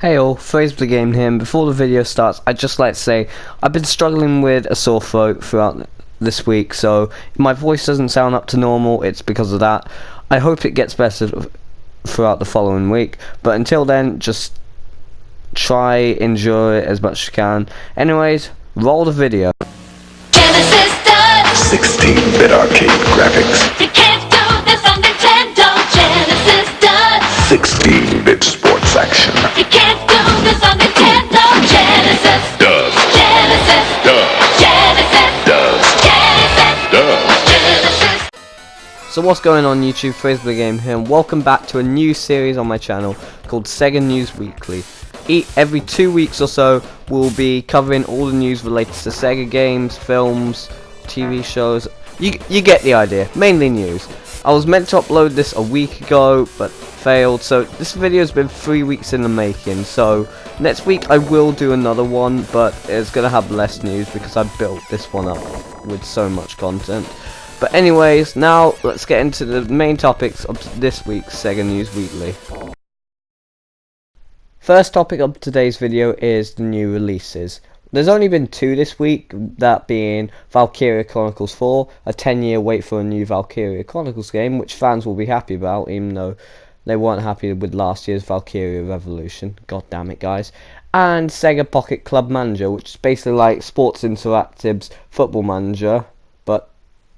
Hey all, Valkyria Game here, and before the video starts, I'd just like to say I've been struggling with a sore throat throughout this week, so if my voice doesn't sound up to normal, it's because of that. I hope it gets better throughout the following week, but until then, just try enjoy it as much as you can. Anyways, roll the video. Genesis does. 16-bit arcade graphics. You can't do this on Nintendo. Genesis does. 16-bit sports action. You can't do this on Nintendo. Genesis Does. Genesis Does. Genesis Does. Genesis Does. Genesis. So what's going on YouTube, Valkyria Game here, and welcome back to a new series on my channel called Sega News Weekly. Every 2 weeks or so, we'll be covering all the news related to Sega games, films, TV shows. You get the idea, mainly news. I was meant to upload this a week ago, but failed, so this video has been 3 weeks in the making. So next week I will do another one, but it's going to have less news because I built this one up with so much content. But anyways, now let's get into the main topics of this week's Sega News Weekly. First topic of today's video is the new releases. There's only been 2 this week, that being Valkyria Chronicles 4, a 10-year wait for a new Valkyria Chronicles game, which fans will be happy about, even though they weren't happy with last year's Valkyria Revolution. God damn it, guys. And Sega Pocket Club Manager, which is basically like Sports Interactive's Football Manager, but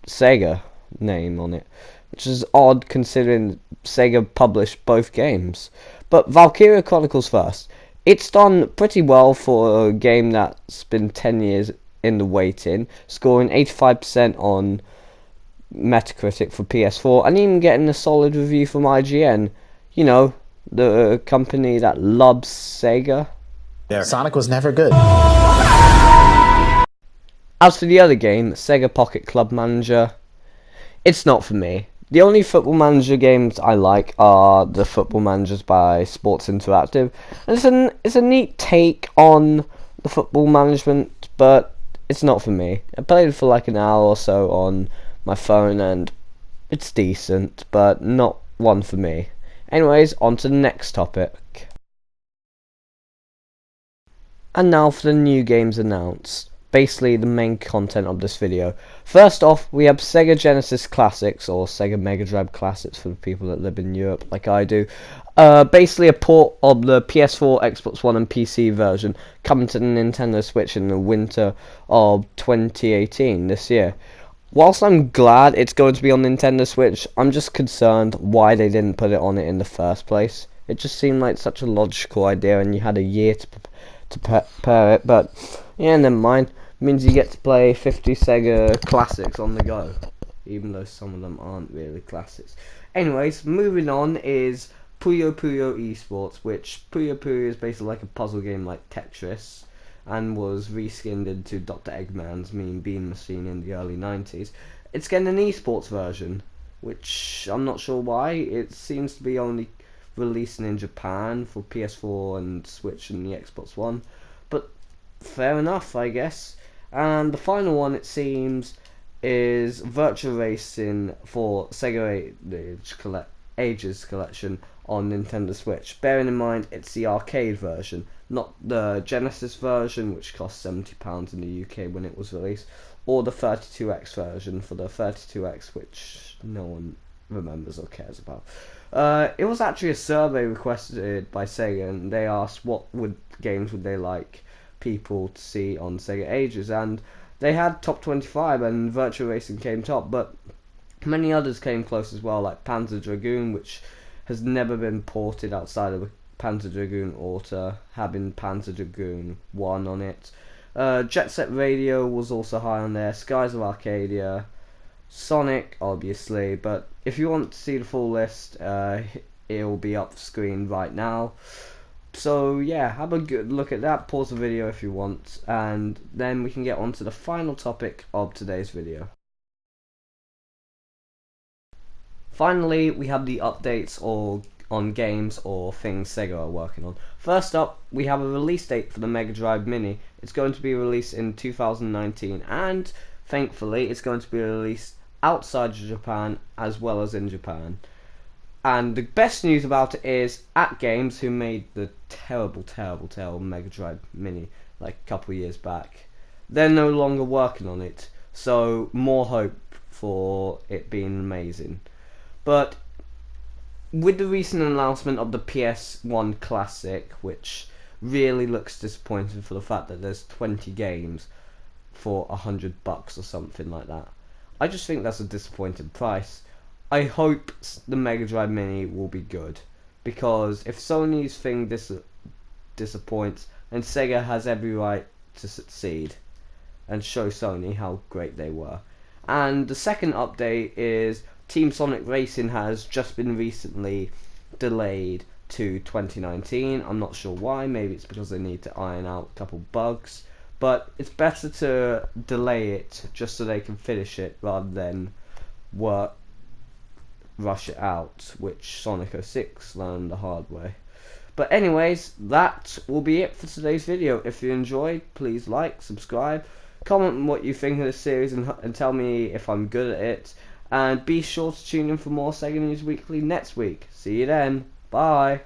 Sega name on it, which is odd considering Sega published both games. But Valkyria Chronicles first. It's done pretty well for a game that's been 10 years in the waiting, scoring 85% on Metacritic for PS4 and even getting a solid review from IGN. You know, the company that loves Sega. Sonic was never good. As for the other game, Sega Pocket Club Manager, it's not for me. The only Football Manager games I like are the Football Managers by Sports Interactive. And it's a neat take on the football management, but it's not for me. I played it for like an hour or so on my phone and it's decent, but not one for me. Anyways, on to the next topic. And now for the new games announced. Basically the main content of this video. First off, we have Sega Genesis Classics, or Sega Mega Drive Classics for the people that live in Europe like I do. Basically a port of the PS4, Xbox One and PC version coming to the Nintendo Switch in the winter of 2018, this year. Whilst I'm glad it's going to be on Nintendo Switch, I'm just concerned why they didn't put it on it in the first place. It just seemed like such a logical idea and you had a year to prepare it, but yeah, never mind. Means you get to play 50 Sega classics on the go, even though some of them aren't really classics. Anyways, moving on is Puyo Puyo Esports, which Puyo Puyo is basically like a puzzle game like Tetris, and was reskinned into Dr. Eggman's Mean Bean Machine in the early 90s. It's getting an esports version, which I'm not sure why. It seems to be only releasing in Japan for PS4 and Switch and the Xbox One, but fair enough, I guess. And the final one, it seems, is Virtual Racing for Sega Ages Collection on Nintendo Switch. Bearing in mind, it's the arcade version, not the Genesis version, which cost £70 in the UK when it was released, or the 32X version for the 32X, which no one remembers or cares about. It was actually a survey requested by Sega, and they asked what games would they like people to see on Sega Ages, and they had top 25 and Virtual Racing came top, but many others came close as well, like Panzer Dragoon, which has never been ported outside of Panzer Dragoon Auto, having Panzer Dragoon 1 on it. Jet Set Radio was also high on there, Skies of Arcadia, Sonic obviously, but if you want to see the full list, it'll be up screen right now. So yeah, have a good look at that, pause the video if you want, and then we can get on to the final topic of today's video. Finally, we have the updates on games or things Sega are working on. First up, we have a release date for the Mega Drive Mini. It's going to be released in 2019, and thankfully it's going to be released outside of Japan as well as in Japan. And the best news about it is, at Games, who made the terrible Mega Drive Mini like a couple of years back, they're no longer working on it. So more hope for it being amazing. But with the recent announcement of the PS1 Classic, which really looks disappointing for the fact that there's 20 games for $100 or something like that, I just think that's a disappointing price. I hope the Mega Drive Mini will be good, because if Sony's thing disappoints, then Sega has every right to succeed and show Sony how great they were. And the second update is Team Sonic Racing has just been recently delayed to 2019. I'm not sure why. Maybe it's because they need to iron out a couple bugs. But it's better to delay it just so they can finish it rather than rush it out, which Sonic 06 learned the hard way. But anyways, that will be it for today's video. If you enjoyed, please like, subscribe, comment what you think of this series, and tell me if I'm good at it. And be sure to tune in for more Sega News Weekly next week. See you then. Bye.